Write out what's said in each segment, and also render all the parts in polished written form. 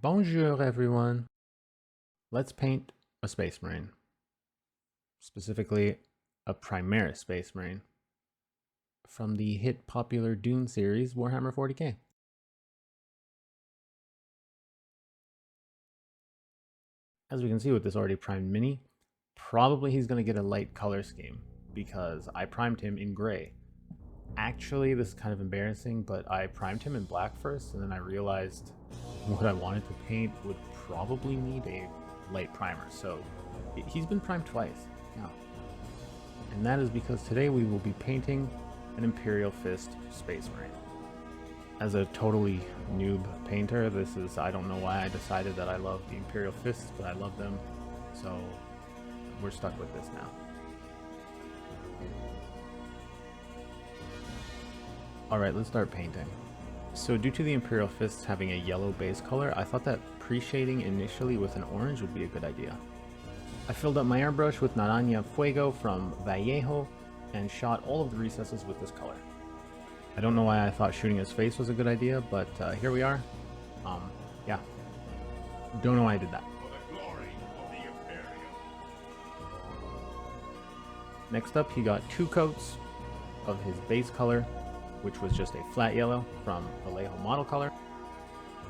Bonjour everyone. Let's paint a Space Marine. Specifically, a Primaris Space Marine from the hit popular Dune series Warhammer 40k. As we can see with this already primed mini, probably he's going to get a light color scheme because I primed him in gray. Actually, this is kind of embarrassing, but I primed him in black first, and then I realized what I wanted to paint would probably need a light primer. So he's been primed twice now. And that is because today we will be painting an Imperial Fist Space Marine. As a totally noob painter, I don't know why I decided that I love the Imperial Fists, but I love them. So we're stuck with this now. Alright, let's start painting. So due to the Imperial Fists having a yellow base color, I thought that pre-shading initially with an orange would be a good idea. I filled up my airbrush with Naranja Fuego from Vallejo and shot all of the recesses with this color. I don't know why I thought shooting his face was a good idea, but here we are. Yeah. Don't know why I did that. For the glory of the Imperial. Next up, he got 2 coats of his base color, which was just a flat yellow from Vallejo model color.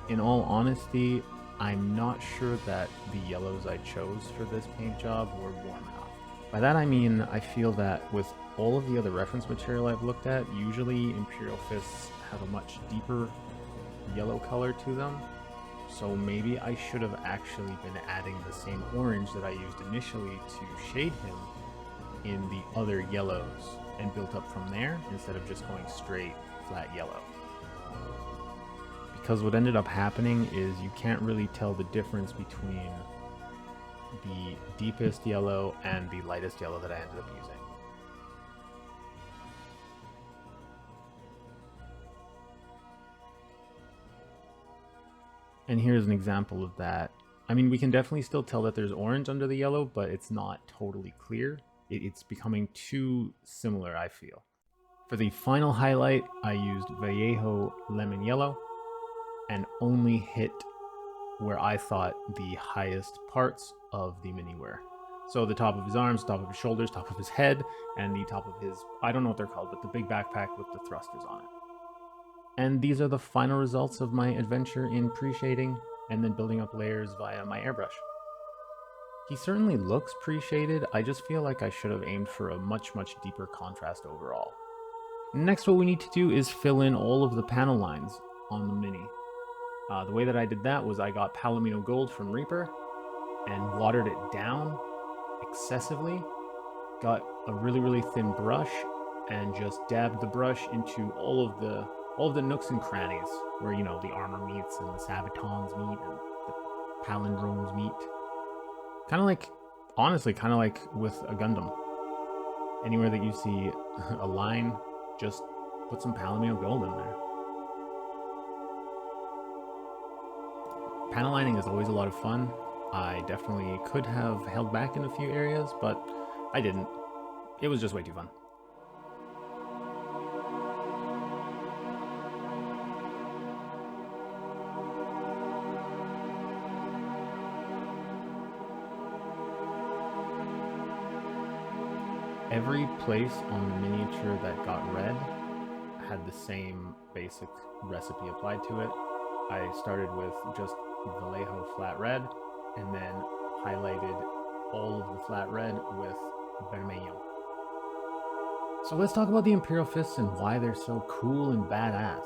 In all honesty, I'm not sure that the yellows I chose for this paint job were warm enough. By that I mean, I feel that with all of the other reference material I've looked at, usually Imperial Fists have a much deeper yellow color to them. So maybe I should have actually been adding the same orange that I used initially to shade him in the other yellows and built up from there instead of just going straight flat yellow. Because what ended up happening is you can't really tell the difference between the deepest yellow and the lightest yellow that I ended up using. And here's an example of that. I mean, we can definitely still tell that there's orange under the yellow, but it's not totally clear. It's becoming too similar, I feel. For the final highlight, I used Vallejo Lemon Yellow and only hit where I thought the highest parts of the mini were. So the top of his arms, top of his shoulders, top of his head, and the top of his, I don't know what they're called, but the big backpack with the thrusters on it. And these are the final results of my adventure in pre-shading and then building up layers via my airbrush. He certainly looks pre-shaded, I just feel like I should have aimed for a much deeper contrast overall. Next, what we need to do is fill in all of the panel lines on the mini. The way that I did that was I got Palomino Gold from Reaper and watered it down excessively, got a really thin brush and just dabbed the brush into all of the nooks and crannies where, you know, the armor meets and the sabatons meet and the palindromes meet. Kind of like, honestly, kind of like with a Gundam. Anywhere that you see a line, just put some Palomino Gold in there. Panel lining is always a lot of fun. I definitely could have held back in a few areas, but I didn't. It was just way too fun. Every place on the miniature that got red had the same basic recipe applied to it. I started with just Vallejo flat red and then highlighted all of the flat red with vermelho. So let's talk about the Imperial Fists and why they're so cool and badass.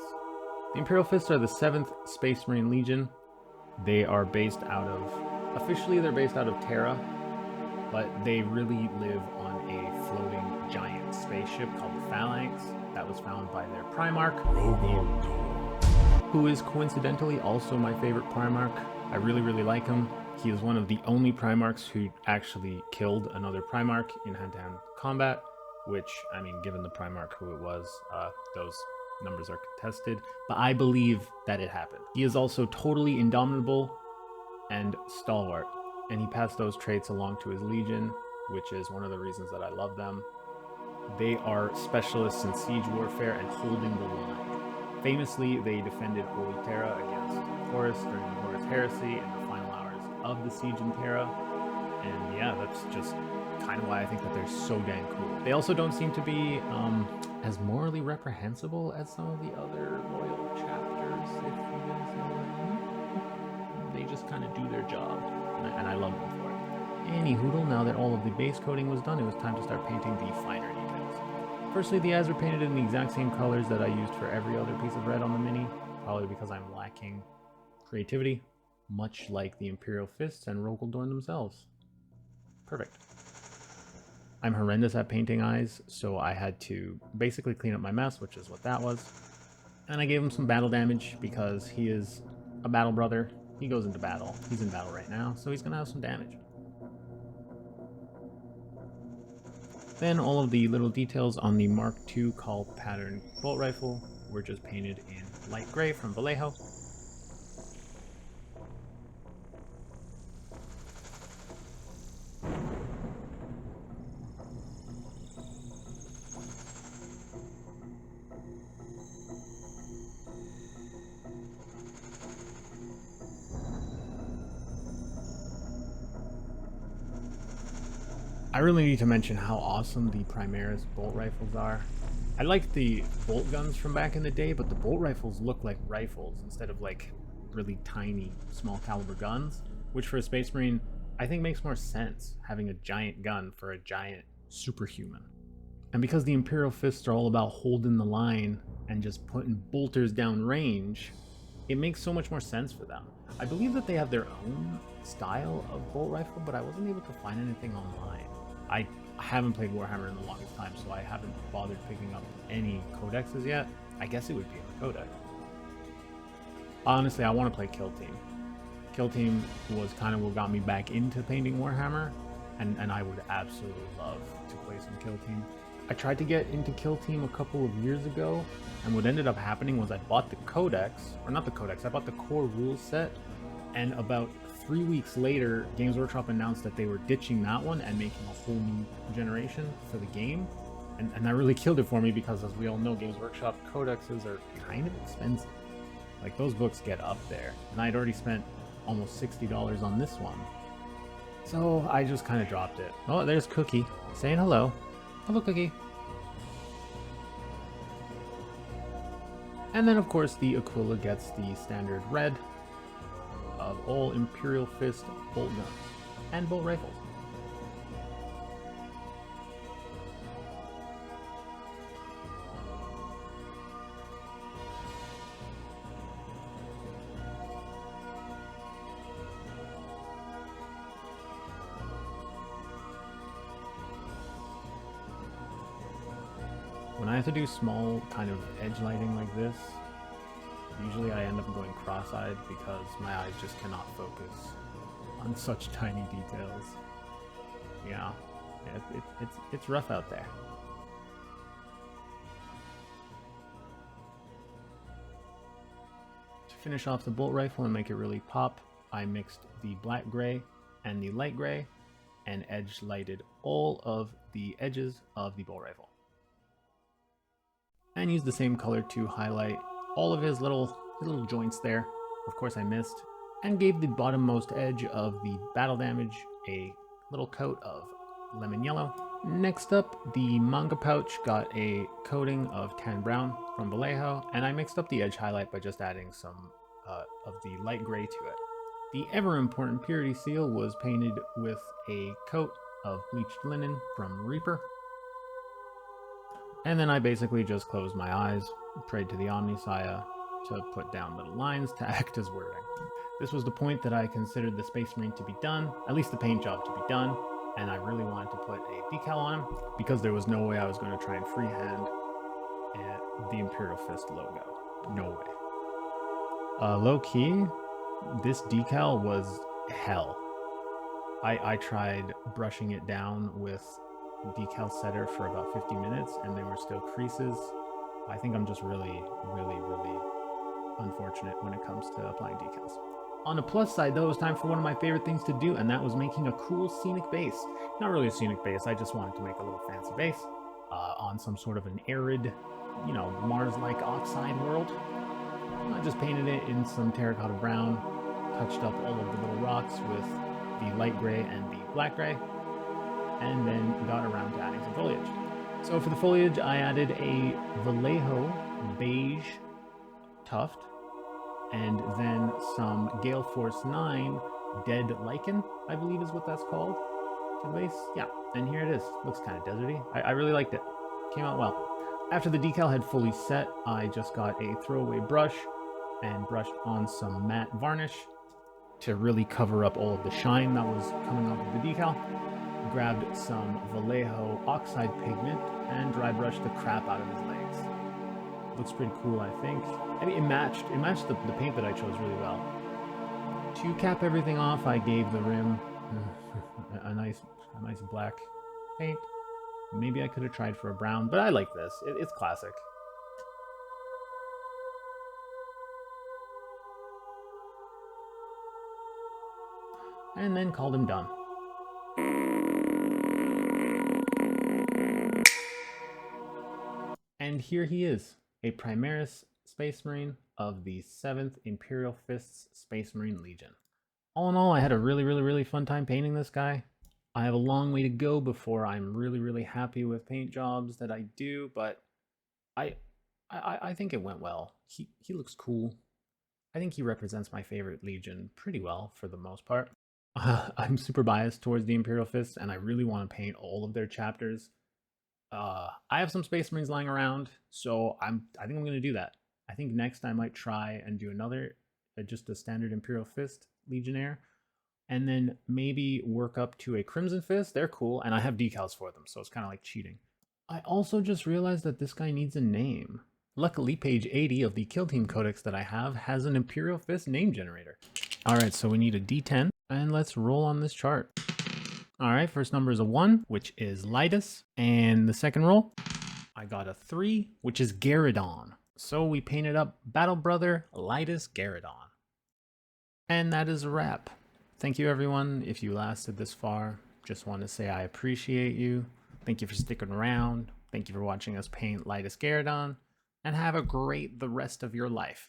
The Imperial Fists are the 7th Space Marine Legion. They are based out of, officially they're based out of Terra, but they really live on a floating giant spaceship called the Phalanx that was found by their Primarch, who is coincidentally also my favorite Primarch. I really like him. He is one of the only Primarchs who actually killed another Primarch in hand-to-hand combat, which, I mean, given the Primarch who it was, those numbers are contested, but I believe that it happened. He is also totally indomitable and stalwart, and he passed those traits along to his Legion, which is one of the reasons that I love them. They are specialists in siege warfare and holding the line. Famously, they defended Holy Terra against Horus during the Horus heresy in the final hours of the Siege in Terra. And yeah, that's just kind of why I think that they're so dang cool. They also don't seem to be as morally reprehensible as some of the other loyal chapters, if you guys know what I mean. They just kind of do their job, and I love them for it. Anyhoodle, now that all of the base coating was done, it was time to start painting the finer details. Firstly, the eyes were painted in the exact same colors that I used for every other piece of red on the mini, probably because I'm lacking creativity, much like the Imperial Fists and Rogaldorn themselves. Perfect. I'm horrendous at painting eyes, so I had to basically clean up my mess, which is what that was. And I gave him some battle damage because he is a battle brother. He goes into battle. He's in battle right now, so he's going to have some damage. Then all of the little details on the Mark II Call pattern bolt rifle were just painted in light gray from Vallejo. I really need to mention how awesome the Primaris bolt rifles are. I like the bolt guns from back in the day, but the bolt rifles look like rifles instead of like really tiny, small caliber guns, which for a Space Marine, I think makes more sense, having a giant gun for a giant superhuman. And because the Imperial Fists are all about holding the line and just putting bolters down range, it makes so much more sense for them. I believe that they have their own style of bolt rifle, but I wasn't able to find anything online. I haven't played Warhammer in the longest time, so I haven't bothered picking up any codexes yet. I guess it would be in the codex. Honestly, I want to play Kill Team. Kill Team was kind of what got me back into painting Warhammer, and I would absolutely love to play some Kill Team. I tried to get into Kill Team a couple of years ago, and what ended up happening was I bought the codex, or not the codex, I bought the core rules set, and about 3 weeks later, Games Workshop announced that they were ditching that one and making a whole new generation for the game. And that really killed it for me because, as we all know, Games Workshop codexes are kind of expensive. Like, those books get up there. And I'd already spent almost $60 on this one. So I just kind of dropped it. Oh, there's Cookie saying hello. Hello, Cookie. And then, of course, the Aquila gets the standard red of all Imperial Fist bolt guns and bolt rifles. When I have to do small kind of edge lighting like this, usually I end up going cross-eyed because my eyes just cannot focus on such tiny details. Yeah, it's rough out there. To finish off the bolt rifle and make it really pop, I mixed the black gray and the light gray and edge lighted all of the edges of the bolt rifle. And used the same color to highlight all of his little joints there. Of course I missed. And gave the bottommost edge of the battle damage a little coat of lemon yellow. Next up, the manga pouch got a coating of tan brown from Vallejo, and I mixed up the edge highlight by just adding some of the light gray to it. The ever important purity seal was painted with a coat of bleached linen from Reaper. And then I basically just closed my eyes, prayed to the Omnisaya to put down little lines to act as wording. This was the point that I considered the Space Marine to be done, at least the paint job to be done, and I really wanted to put a decal on him because there was no way I was going to try and freehand the Imperial Fist logo. No way. Low key, this decal was hell. I tried brushing it down with decal setter for about 50 minutes and there were still creases. I think I'm just really unfortunate when it comes to applying decals. On the plus side though, it was time for one of my favorite things to do, and that was making a cool scenic base. Not really a scenic base, I just wanted to make a little fancy base on some sort of an arid, Mars-like oxide world. I just painted it in some terracotta brown, touched up all of the little rocks with the light gray and the black gray, and then got around to adding some foliage. So for the foliage, I added a Vallejo beige tuft, and then some Gale Force 9 dead lichen, I believe is what that's called, to the base. Yeah, and here it is. Looks kind of deserty. I really liked it. Came out well. After the decal had fully set, I just got a throwaway brush and brushed on some matte varnish to really cover up all of the shine that was coming off of the decal. Grabbed some Vallejo oxide pigment and dry brushed the crap out of his legs. Looks pretty cool, I think. I mean, it matched the paint that I chose really well. To cap everything off, I gave the rim a nice black paint. Maybe I could have tried for a brown, but I like this. It's classic. And then called him done. And here he is, a Primaris Space Marine of the 7th Imperial Fists Space Marine Legion. All in all, I had a really fun time painting this guy. I have a long way to go before I'm really happy with paint jobs that I do, but I think it went well. He looks cool. I think he represents my favorite Legion pretty well for the most part. I'm super biased towards the Imperial Fists, and I really want to paint all of their chapters. I have some Space Marines lying around, so I think I'm going to do that. I think next I might try and do another, just a standard Imperial Fist Legionnaire, and then maybe work up to a Crimson Fist. They're cool, and I have decals for them, so it's kind of like cheating. I also just realized that this guy needs a name. Luckily, page 80 of the Kill Team Codex that I have has an Imperial Fist name generator. Alright, so we need a D10, and let's roll on this chart. Alright, first number is a 1, which is Lytus, and the second roll, I got a 3, which is Garradon. So we painted up Battle Brother Lytus Garradon. And that is a wrap. Thank you everyone if you lasted this far. Just want to say I appreciate you. Thank you for sticking around. Thank you for watching us paint Lytus Garradon. And have a great the rest of your life.